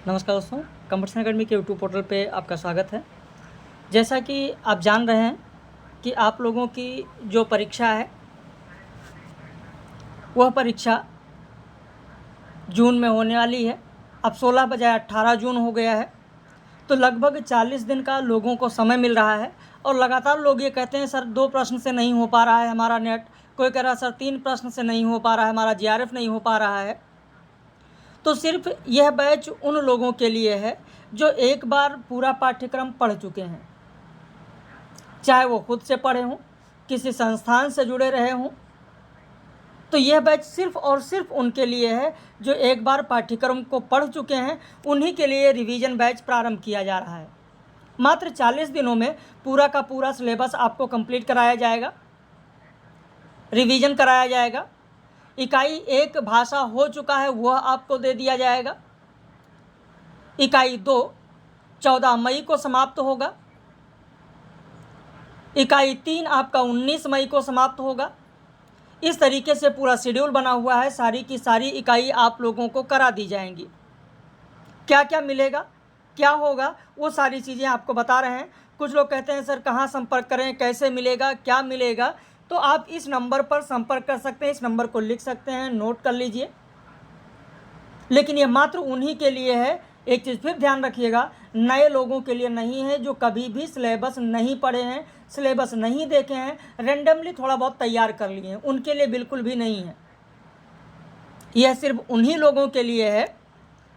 नमस्कार दोस्तों, competition academy के यूट्यूब पोर्टल पे आपका स्वागत है। जैसा कि आप जान रहे हैं कि आप लोगों की जो परीक्षा है वह परीक्षा जून में होने वाली है। अब 16 बजाय 18 जून हो गया है, तो लगभग 40 दिन का लोगों को समय मिल रहा है। और लगातार लोग ये कहते हैं सर 2 प्रश्न से नहीं हो पा रहा है हमारा नेट, कोई कह रहा है सर 3 प्रश्न से नहीं हो पा रहा है, हमारा जीआरएफ नहीं हो पा रहा है। तो सिर्फ यह बैच उन लोगों के लिए है जो एक बार पूरा पाठ्यक्रम पढ़ चुके हैं, चाहे वो खुद से पढ़े हों, किसी संस्थान से जुड़े रहे हों। तो यह बैच सिर्फ और सिर्फ उनके लिए है जो एक बार पाठ्यक्रम को पढ़ चुके हैं। उन्हीं के लिए रिवीजन बैच प्रारंभ किया जा रहा है। मात्र 40 दिनों में पूरा का पूरा सिलेबस आपको कंप्लीट कराया जाएगा, रिवीजन कराया जाएगा। इकाई 1 भाषा हो चुका है वह आपको दे दिया जाएगा। इकाई 2 14 मई को समाप्त होगा। इकाई 3 आपका 19 मई को समाप्त होगा। इस तरीके से पूरा शेड्यूल बना हुआ है। सारी की सारी इकाई आप लोगों को करा दी जाएंगी। क्या क्या मिलेगा, क्या होगा, वो सारी चीज़ें आपको बता रहे हैं। कुछ लोग कहते हैं सर कहाँ संपर्क करें, कैसे मिलेगा, क्या मिलेगा, तो आप इस नंबर पर संपर्क कर सकते हैं। इस नंबर को लिख सकते हैं, नोट कर लीजिए। लेकिन ये मात्र उन्हीं के लिए है। एक चीज़ फिर ध्यान रखिएगा, नए लोगों के लिए नहीं है जो कभी भी सिलेबस नहीं पढ़े हैं, सिलेबस नहीं देखे हैं, रेंडमली थोड़ा बहुत तैयार कर लिए हैं, उनके लिए बिल्कुल भी नहीं है। यह सिर्फ उन्हीं लोगों के लिए है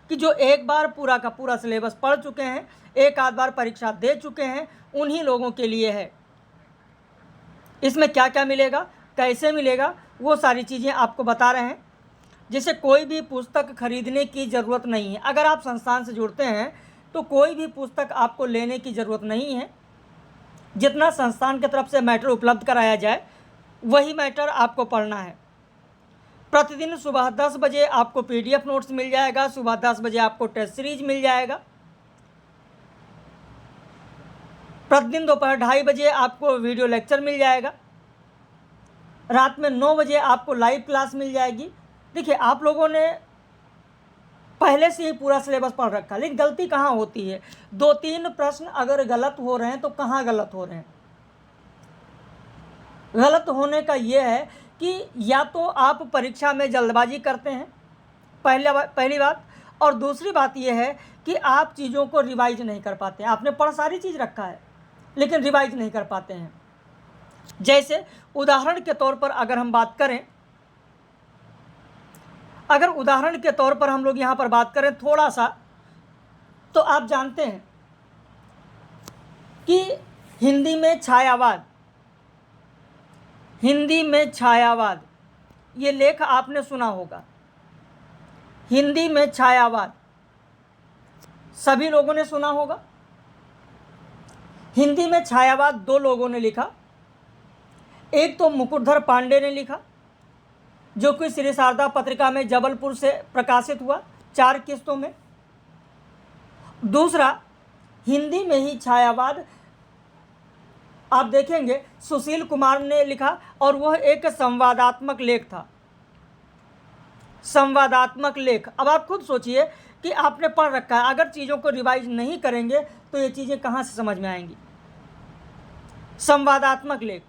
कि जो एक बार पूरा का पूरा सिलेबस पढ़ चुके हैं, एक आध बार परीक्षा दे चुके हैं, उन्हीं लोगों के लिए है। इसमें क्या क्या मिलेगा, कैसे मिलेगा, वो सारी चीज़ें आपको बता रहे हैं। जैसे कोई भी पुस्तक खरीदने की ज़रूरत नहीं है। अगर आप संस्थान से जुड़ते हैं तो कोई भी पुस्तक आपको लेने की ज़रूरत नहीं है। जितना संस्थान की तरफ से मैटर उपलब्ध कराया जाए वही मैटर आपको पढ़ना है। प्रतिदिन सुबह 10 बजे आपको PDF नोट्स मिल जाएगा, सुबह 10 बजे आपको टेस्ट सीरीज मिल जाएगा। प्रतिदिन दोपहर 2:30 बजे आपको वीडियो लेक्चर मिल जाएगा। रात में 9 बजे आपको लाइव क्लास मिल जाएगी। देखिए, आप लोगों ने पहले से ही पूरा सिलेबस पढ़ रखा है, लेकिन गलती कहाँ होती है, 2-3 प्रश्न अगर गलत हो रहे हैं तो कहाँ गलत हो रहे हैं। गलत होने का ये है कि या तो आप परीक्षा में जल्दबाजी करते हैं, पहली बात, और दूसरी बात ये है कि आप चीज़ों को रिवाइज नहीं कर पाते हैं। आपने पढ़ सारी चीज़ रखा है लेकिन रिवाइज नहीं कर पाते हैं। जैसे उदाहरण के तौर पर अगर हम बात करें, अगर उदाहरण के तौर पर हम लोग यहाँ पर बात करें थोड़ा सा, तो आप जानते हैं कि हिंदी में छायावाद, ये लेख आपने सुना होगा। हिंदी में छायावाद सभी लोगों ने सुना होगा। हिंदी में छायावाद 2 लोगों ने लिखा। एक तो मुकुटधर पांडे ने लिखा, जो कि श्री शारदा पत्रिका में जबलपुर से प्रकाशित हुआ 4 किस्तों में। दूसरा, हिंदी में ही छायावाद आप देखेंगे सुशील कुमार ने लिखा, और वह एक संवादात्मक लेख था। संवादात्मक लेख। अब आप खुद सोचिए कि आपने पढ़ रखा है, अगर चीज़ों को रिवाइज नहीं करेंगे तो ये चीज़ें कहाँ से समझ में आएंगी। संवादात्मक लेख,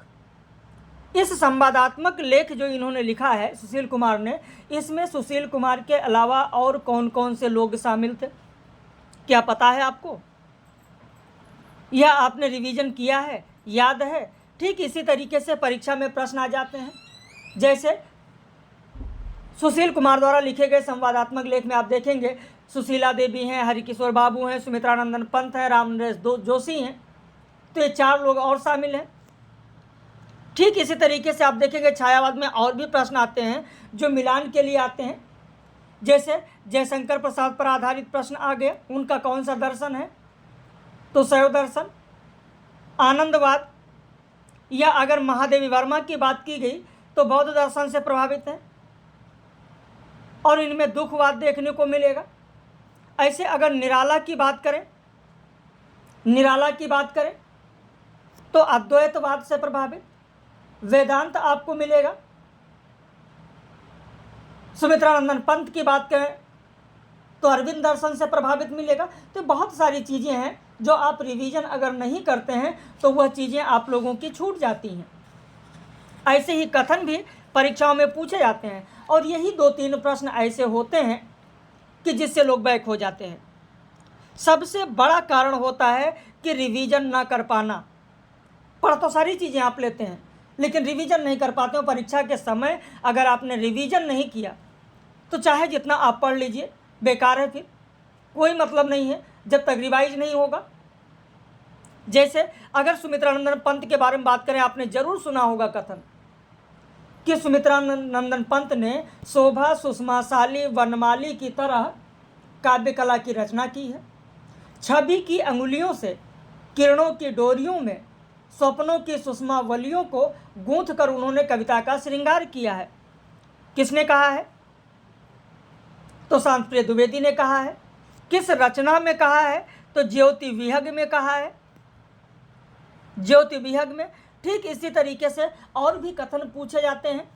इस संवादात्मक लेख जो इन्होंने लिखा है सुशील कुमार ने, इसमें सुशील कुमार के अलावा और कौन कौन से लोग शामिल थे, क्या पता है आपको? यह आपने रिवीजन किया है, याद है? ठीक इसी तरीके से परीक्षा में प्रश्न आ जाते हैं। जैसे सुशील कुमार द्वारा लिखे गए संवादात्मक लेख में आप देखेंगे सुशीला देवी हैं, हरिकिशोर बाबू हैं, सुमित्रानंदन पंत हैं, रामनरेश जोशी हैं, तो ये 4 लोग और शामिल हैं। ठीक इसी तरीके से आप देखेंगे छायावाद में और भी प्रश्न आते हैं जो मिलान के लिए आते हैं। जैसे जयशंकर प्रसाद पर आधारित प्रश्न आ गए, उनका कौन सा दर्शन है, तो शैव दर्शन। आनंदवाद, या अगर महादेवी वर्मा की बात की गई तो बौद्ध दर्शन से प्रभावित है, और इनमें दुखवाद देखने को मिलेगा। ऐसे अगर निराला की बात करें तो अद्वैतवाद से प्रभावित। वेदांत आपको मिलेगा। सुमित्रानंदन पंत की बात करें तो अरविंद दर्शन से प्रभावित मिलेगा। तो बहुत सारी चीज़ें हैं जो आप रिवीजन अगर नहीं करते हैं तो वह चीज़ें आप लोगों की छूट जाती हैं। ऐसे ही कथन भी परीक्षाओं में पूछे जाते हैं और यही 2-3 प्रश्न ऐसे होते हैं कि जिससे लोग बैक हो जाते हैं। सबसे बड़ा कारण होता है कि रिवीजन ना कर पाना। पढ़ तो सारी चीज़ें आप लेते हैं लेकिन रिवीजन नहीं कर पाते हो। परीक्षा के समय अगर आपने रिवीजन नहीं किया तो चाहे जितना आप पढ़ लीजिए बेकार है, फिर कोई मतलब नहीं है जब तक रिवाइज नहीं होगा। जैसे अगर सुमित्रानंदन पंत के बारे में बात करें, आपने जरूर सुना होगा कथन कि सुमित्रानंदन पंत ने शोभा सुषमाशाली वनमाली की तरह काव्य कला की रचना की है। छवि की अंगुलियों से किरणों की डोरियों में स्वप्नों की सुषमावलियों को गूंथ कर उन्होंने कविता का श्रृंगार किया है। किसने कहा है? तो शांत प्रिय द्विवेदी ने कहा है। किस रचना में कहा है? तो ज्योति विहग में कहा है। ज्योति विहग में। ठीक इसी तरीके से और भी कथन पूछे जाते हैं।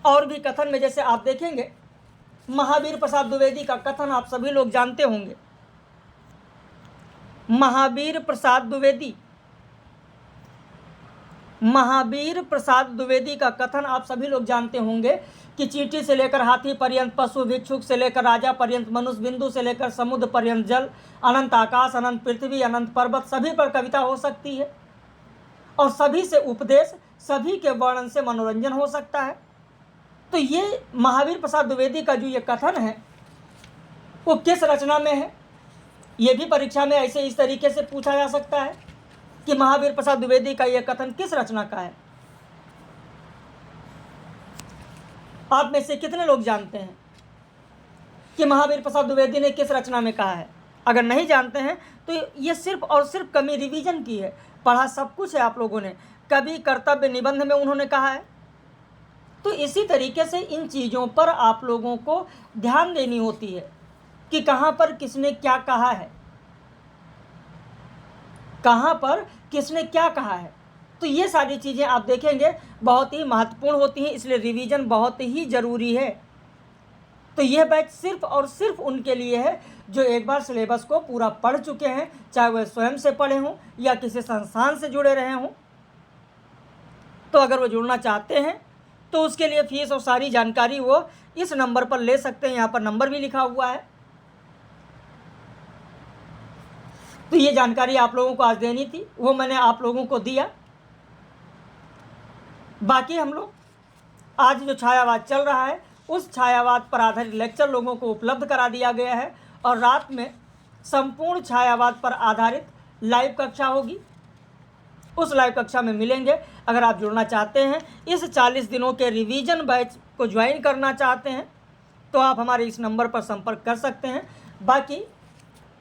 और भी कथन में जैसे आप देखेंगे महावीर प्रसाद द्विवेदी का कथन आप सभी लोग जानते होंगे। महावीर प्रसाद द्विवेदी का कथन आप सभी लोग जानते होंगे कि चींटी से लेकर हाथी पर्यंत, पशु भिक्षुक से लेकर राजा पर्यंत, मनुष्य बिंदु से लेकर समुद्र पर्यंत जल, अनंत आकाश, अनंत पृथ्वी, अनंत पर्वत, सभी पर कविता हो सकती है और सभी से उपदेश, सभी के वर्णन से मनोरंजन हो सकता है। तो ये महावीर प्रसाद द्विवेदी का जो ये कथन है वो किस रचना में है? ये भी परीक्षा में ऐसे इस तरीके से पूछा जा सकता है कि महावीर प्रसाद द्विवेदी का यह कथन किस रचना का है। आप में से कितने लोग जानते हैं कि महावीर प्रसाद द्विवेदी ने किस रचना में कहा है? अगर नहीं जानते हैं तो ये सिर्फ और सिर्फ कमी रिवीजन की है। पढ़ा सब कुछ है आप लोगों ने। कवि कर्तव्य निबंध में उन्होंने कहा है। तो इसी तरीके से इन चीज़ों पर आप लोगों को ध्यान देनी होती है कि कहाँ पर किसने क्या कहा है, कहाँ पर किसने क्या कहा है। तो ये सारी चीज़ें आप देखेंगे बहुत ही महत्वपूर्ण होती हैं, इसलिए रिवीजन बहुत ही ज़रूरी है। तो यह बैच सिर्फ और सिर्फ उनके लिए है जो एक बार सिलेबस को पूरा पढ़ चुके हैं, चाहे वह स्वयं से पढ़े हों या किसी संस्थान से जुड़े रहे हों। तो अगर वो जुड़ना चाहते हैं तो उसके लिए फीस और सारी जानकारी वो इस नंबर पर ले सकते हैं। यहाँ पर नंबर भी लिखा हुआ है। तो ये जानकारी आप लोगों को आज देनी थी, वो मैंने आप लोगों को दिया। बाकी हम लोग आज जो छायावाद चल रहा है उस छायावाद पर आधारित लेक्चर लोगों को उपलब्ध करा दिया गया है और रात में संपूर्ण छायावाद पर आधारित लाइव कक्षा होगी। उस लाइव कक्षा में मिलेंगे। अगर आप जुड़ना चाहते हैं, इस 40 दिनों के रिवीजन बैच को ज्वाइन करना चाहते हैं तो आप हमारे इस नंबर पर संपर्क कर सकते हैं। बाकी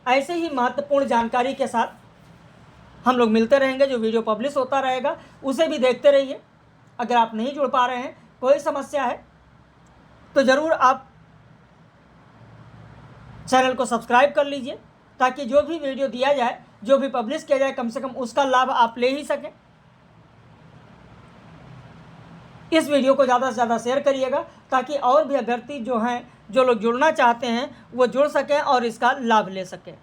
ऐसे ही महत्वपूर्ण जानकारी के साथ हम लोग मिलते रहेंगे। जो वीडियो पब्लिश होता रहेगा उसे भी देखते रहिए। अगर आप नहीं जुड़ पा रहे हैं, कोई समस्या है तो ज़रूर आप चैनल को सब्सक्राइब कर लीजिए ताकि जो भी वीडियो दिया जाए, जो भी पब्लिश किया जाए, कम से कम उसका लाभ आप ले ही सकें। इस वीडियो को ज़्यादा से ज़्यादा शेयर करिएगा ताकि और भी अभ्यर्थी जो हैं, जो लोग जुड़ना चाहते हैं, वो जुड़ सकें और इसका लाभ ले सकें।